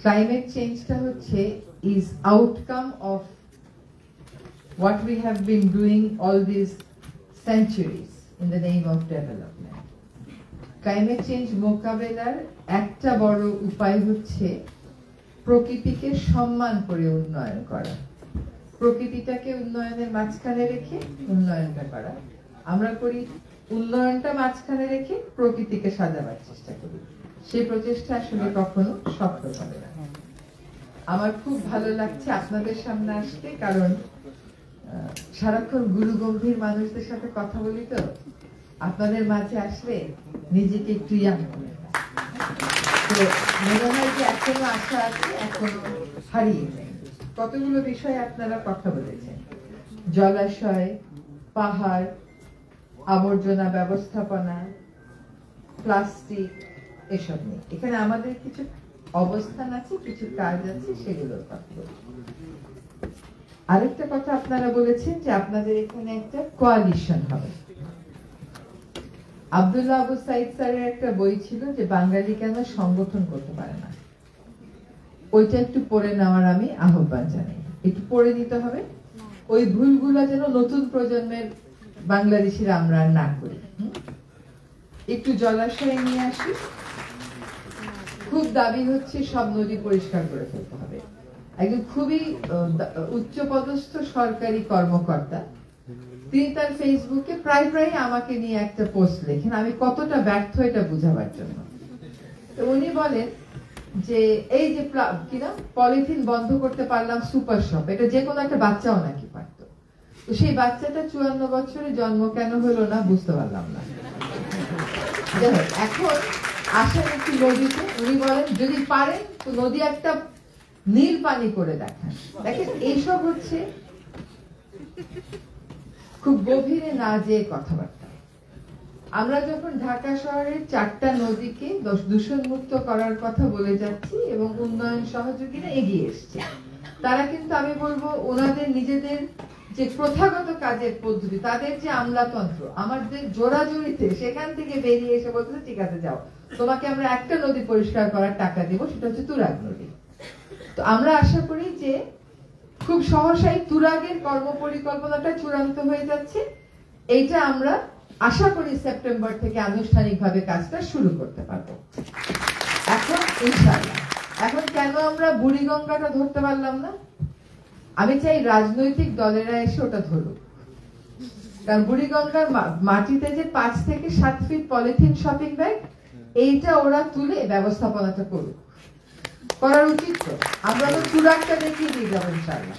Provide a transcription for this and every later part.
Climate চেঞ্জটা হচ্ছে is outcome of what we have been doing all these centuries in the name of development. Climate change মোকাবেলার একটা বড় উপায় হচ্ছে প্রকৃতিকে সম্মান করে উন্নয়ন করা, প্রকৃতিটাকে উন্নয়নের মাঝখানে রেখে উন্নয়নটা করা। আমরা করি উন্নয়নটা মাঝখানে রেখে প্রকৃতিকে সাজাবার চেষ্টা করি, সেই প্রচেষ্টা আসলে কখনো সফল হবে না। আমার খুব ভালো লাগছে আপনাদের সামনে আসতে, কারণ সারাক্ষণ গুরু গম্ভীর মানুষদের সাথে কথা বলি, তো আপনাদের মাঝে আসলে নিজেকে একটু ইয়াং মনে হয়। তো মনে হয় যে এখনো আশা আছে, এখনো হারিয়ে নেই। কতগুলো বিষয়ে আপনারা কথা বলেছেন, জলাশয়, পাহাড়, আবর্জনা ব্যবস্থাপনা, প্লাস্টিক, এসব নিয়ে এখানে আমাদের কিছু অবস্থান আছে, কিছু কাজ আছে, সেগুলোর কথা বলি। আরেকটা কথা আপনারা বলেছেন যে আপনাদের এখানে একটা কোয়ালিশন হবে। আব্দুল্লাহ আবু সাইদ স্যারের একটা বই ছিল যে বাঙালি কেন সংগঠন করতে পারে না, ওইটা একটু পড়ে নেওয়ার আমি আহ্বান জানাই। একটু পড়ে নিতে হবে, ওই ভুলগুলো যেন নতুন প্রজন্মের বাংলাদেশিরা আমরা না করি। একটু জলাশয় নিয়ে আসি। খুব দাবি হচ্ছে সব নদী পরিষ্কার করে ফেলতে হবে। একজন খুবই উচ্চপদস্থ সরকারি কর্মকর্তা, তিনি তার ফেসবুকে প্রায় আমাকে নিয়ে একটা পোস্ট লেখেন, আমি কতটা ব্যর্থ এটা বুঝাবার জন্য। তো উনি বলেন যে এই যে কিনা পলিথিন বন্ধ করতে পারলাম সুপার শপ, এটা যে কোনো একটা বাচ্চাও নাকি পারত, তো সেই বাচ্চাটা 54 বছরে জন্ম কেন হলো না বুঝতে পারলাম না। এখন আসেন একটি নদীতে, উনি বলেন যদি পারেন তো নদী একটা নীল পানি করে দেখান। দেখেন এইসব হচ্ছে খুব গভীরে না যেয়ে কথাবার্তা। আমরা যখন ঢাকা শহরের 4টা নদীকে দূষণ মুক্ত করার কথা বলে যাচ্ছি এবং উন্নয়ন সহযোগীরা এগিয়ে এসছে, তারা কিন্তু আমি বলবো ওনাদের নিজেদের যে প্রথাগত কাজের পদ্ধতি, তাদের যে আমলাতন্ত্র, আমাদের জোরাজোরিতে সেখান থেকে বেরিয়ে এসে বলতেছে ঠিক আছে যাও, তোমাকে আমরা একটা নদী পরিষ্কার করার টাকা দিব, সেটা হচ্ছে তুরাগ নদী। তো আমরা আশা করি যে খুব সহসাই তুরাগের কর্ম পরিকল্পনাটা চূড়ান্ত হয়ে যাচ্ছে। এইটা আমরা আশা করি সেপ্টেম্বর থেকে আনুষ্ঠানিকভাবে কাজটা শুরু করতে পারবো। এখন ইনশাআল্লাহ, এখন কেন আমরা বুড়িগঙ্গাটা ধরতে পারলাম না, আমি চাই রাজনৈতিক দলেরা এসে ওটা ধরুক। কারণ বুড়িগঙ্গার মাটিতে যে 5 থেকে 7 ফিট পলিথিন শপিং ব্যাগ, এইটা ওরা তুলে ব্যবস্থাপনাটা করুক, করার উচিত। তো আমরা তো তুরাগটা দেখিয়ে দিয়ে যাবো ইনশাআল্লাহ।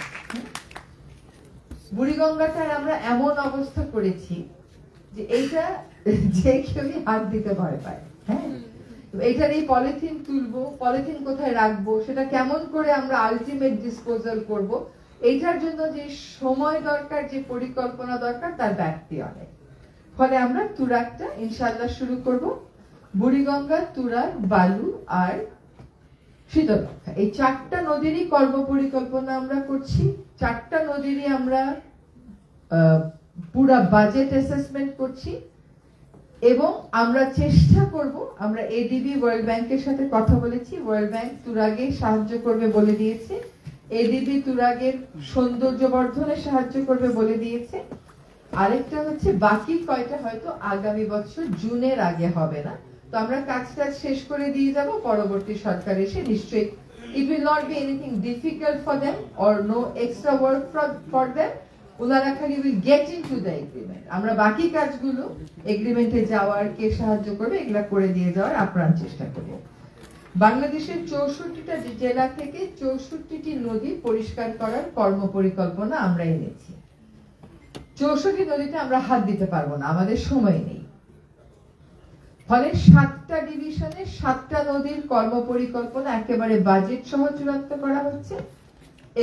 বুড়িগঙ্গাটার আমরা এমন অবস্থা করেছি যে এইটা যে কেউই হাত দিতে ভয় পায়। হ্যাঁ, এইটার এই পলিথিন তুলবো, পলিথিন কোথায় রাখবো, সেটা কেমন করে আমরা আলটিমেট ডিসপোজাল করব, এইটার জন্য যে সময় দরকার, যে পরিকল্পনা দরকার, তার ব্যাপ্তি অনেক। ফলে আমরা তুরাগটা ইনশাআল্লাহ শুরু করব। বুড়িগঙ্গা, তুরাগ, বালু আর শীতলক্ষা, এই 4টা নদীরই কর্ম পরিকল্পনা আমরা করছি। 4টা নদীরই আমরা পুরা বাজেট অ্যাসেসমেন্ট করছি এবং আমরা চেষ্টা করব, আমরা এডিবি ওয়ার্ল্ড ব্যাংকের সাথে কথা বলেছি, ওয়ার্ল্ড ব্যাংক তুরাগে সাহায্য করবে বলে দিয়েছে, এডিবি তুরাগের সৌন্দর্য বর্ধনে সাহায্য করবে বলে দিয়েছে। আরেকটা হচ্ছে বাকি কয়টা হয়তো আগামী বছর জুনের আগে হবে না, তো আমরা কাজটা শেষ করে দিয়ে যাব, পরবর্তী সরকার এসে নিশ্চয়ই it will not be anything difficult for them or no extra work for them, ওনারা খালি will get into the agreement, আমরা বাকি কাজগুলো এগ্রিমেন্টে যাওয়ার, কে সাহায্য করবে এগুলা করে দিয়ে যাওয়ার আপ্রাণ চেষ্টা করব। বাংলাদেশের 64টা জেলা থেকে 64টি নদী পরিষ্কার করার কর্ম পরিকল্পনা আমরা এনেছি। 64 নদীতে আমরা হাত দিতে পারবো না, আমাদের সময় নেই। ফলে 7টা ডিভিশনে 7টা নদীর কর্ম পরিকল্পনা একেবারে বাজেট সহ চূড়ান্ত করা হচ্ছে।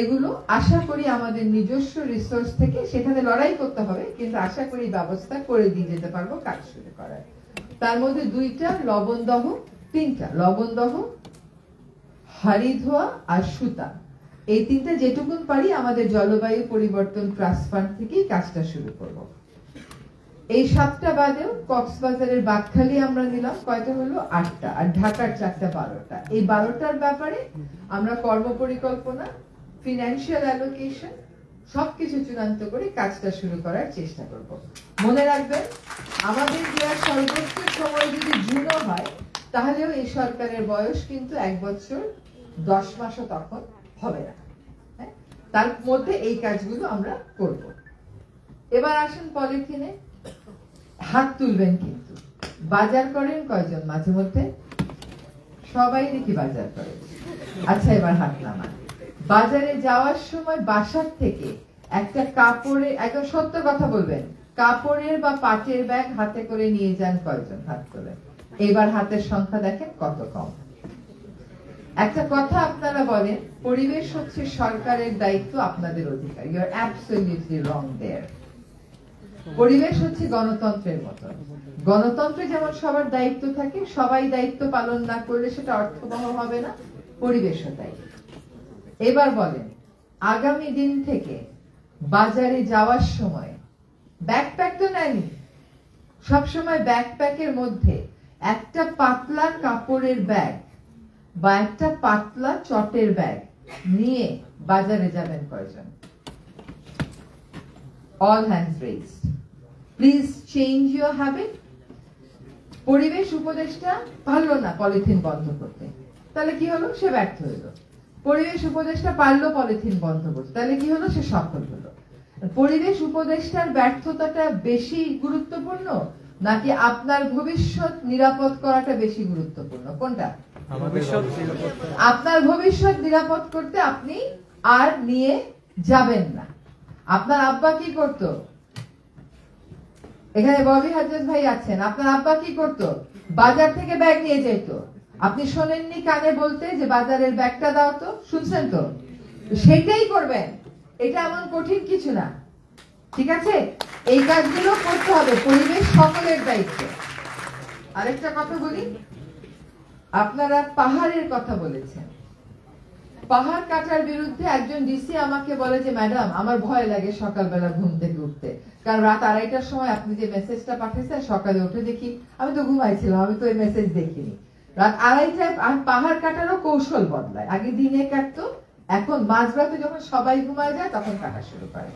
এগুলো আশা করি আমাদের নিজস্ব রিসোর্স থেকে, সেখানে লড়াই করতে হবে, কিন্তু আশা করি ব্যবস্থা করে দিয়ে যেতে পারবো কাজ শুরু করার। তার মধ্যে 2টা লবণদহ, 3টা লবণদহ, হাড়িধোয়া আর সুতা, এই 3টা যেটুকুন পারি আমাদের জলবায়ু পরিবর্তন ট্রাস্ট ফান্ড থেকেই কাজটা শুরু করব। এই 7টা বাদেও কক্সবাজারের বাকখালী আমরা নিলাম, কয়টা হলো 8টা, আর ঢাকার 4টা 12টা। এই 12টার ব্যাপারে আমরা কর্মপরিকল্পনা, ফিনান্সিয়াল অ্যালোকেশন সবকিছু চূড়ান্ত করে কাজটা শুরু করার চেষ্টা করব। মনে রাখবেন, আমাদের দেওয়ার সর্বোচ্চ সময় যদি জুনও হয়, তাহলেও এই সরকারের বয়স কিন্তু 1 বছর 10 মাসও তখন হবে না। তার মধ্যে এই কাজগুলো আমরা করব। এবার আসেন পলিথিনে। হাত তুলবেন কিন্তু। বাজার করেন কয়জন মাঝে মধ্যে? সবাই নাকি বাজার করে? আচ্ছা, এবার হাত নামান। বাজারে যাওয়ার সময় বাসার থেকে একটা কাপড়ের, একদম সত্য কথা বলবেন, কাপড়ের বা পাটের ব্যাগ হাতে করে নিয়ে যান কয়জন? হাত তোলেন। এবার হাতের সংখ্যা দেখেন কত কম। একটা কথা আপনারা বলেন, পরিবেশ হচ্ছে সরকারের দায়িত্ব, আপনাদের অধিকার। ইউ আর অ্যাবসলিউটলি রং দেয়ার। পরিবেশ হচ্ছে গণতন্ত্রের মতো। গণতন্ত্রে যেমন সবার দায়িত্ব থাকে, সবাই দায়িত্ব পালন না করলে সেটা অর্থবহ হবে না, পরিবেশও তাই। এবার বলেন, আগামী দিন থেকে বাজারে যাওয়ার সময় ব্যাকপ্যাক তো নেয়নি, সবসময় ব্যাকপ্যাকের মধ্যে একটা পাতলা কাপড়ের ব্যাগ বা একটা পাতলা চটের ব্যাগ নিয়ে বাজারে যাবেন কয়জন? All hands raised. Please change your habit. পরিবেশ উপদেষ্টা পারলো না পলিথিন বন্ধ করতে, তাহলে কি হলো? সে ব্যর্থ হলো। পরিবেশ উপদেষ্টা পারলো পলিথিন বন্ধ করতে, তাহলে কি হলো? সে সফল হলো। পরিবেশ উপদেষ্টার ব্যর্থতাটা বেশি গুরুত্বপূর্ণ নাকি আপনার ভবিষ্যৎ নিরাপদ করাটা বেশি গুরুত্বপূর্ণ? কোনটা? আপনার ভবিষ্যৎ নিরাপদ করতে আপনি আর নিয়ে যাবেন না। আপনার আব্বা কি করতো? এখানে ববি হাজেজ ভাই আছেন, আপনার আব্বা কি করতো? বাজার থেকে ব্যাগ নিয়ে যেত। আপনি শোনেননি কানে বলতে যে বাজারের ব্যাগটা দাও তো? শুনছেন তো? সেটাই করবেন। এটা এমন কঠিন কিছু না, ঠিক আছে? এই কাজগুলো করতে হবে, পরিবেশ সকলের দায়িত্ব। আরেকটা কথা বলি, আপনারা পাহাড়ের কথা বলেছেন। পাহাড় কাটার বিরুদ্ধে একজন ডিসি আমাকে বলে যে ম্যাডাম, আমার ভয় লাগে সকালবেলা ঘুম থেকে উঠতে, কারণ রাত 2:30টার সময় আপনি যে মেসেজটা পাঠিয়েছেন, সকালে উঠে দেখি, আমি তো ঘুমাইছিলাম, আমি তো এই মেসেজ দেখিনি। রাত 2:30টায় পাহাড় কাটারও কৌশল বদলায়। আগে দিনে কাটতো, এখন মাঝরাতে যখন সবাই ঘুমায় যায় তখন কাটা শুরু করে।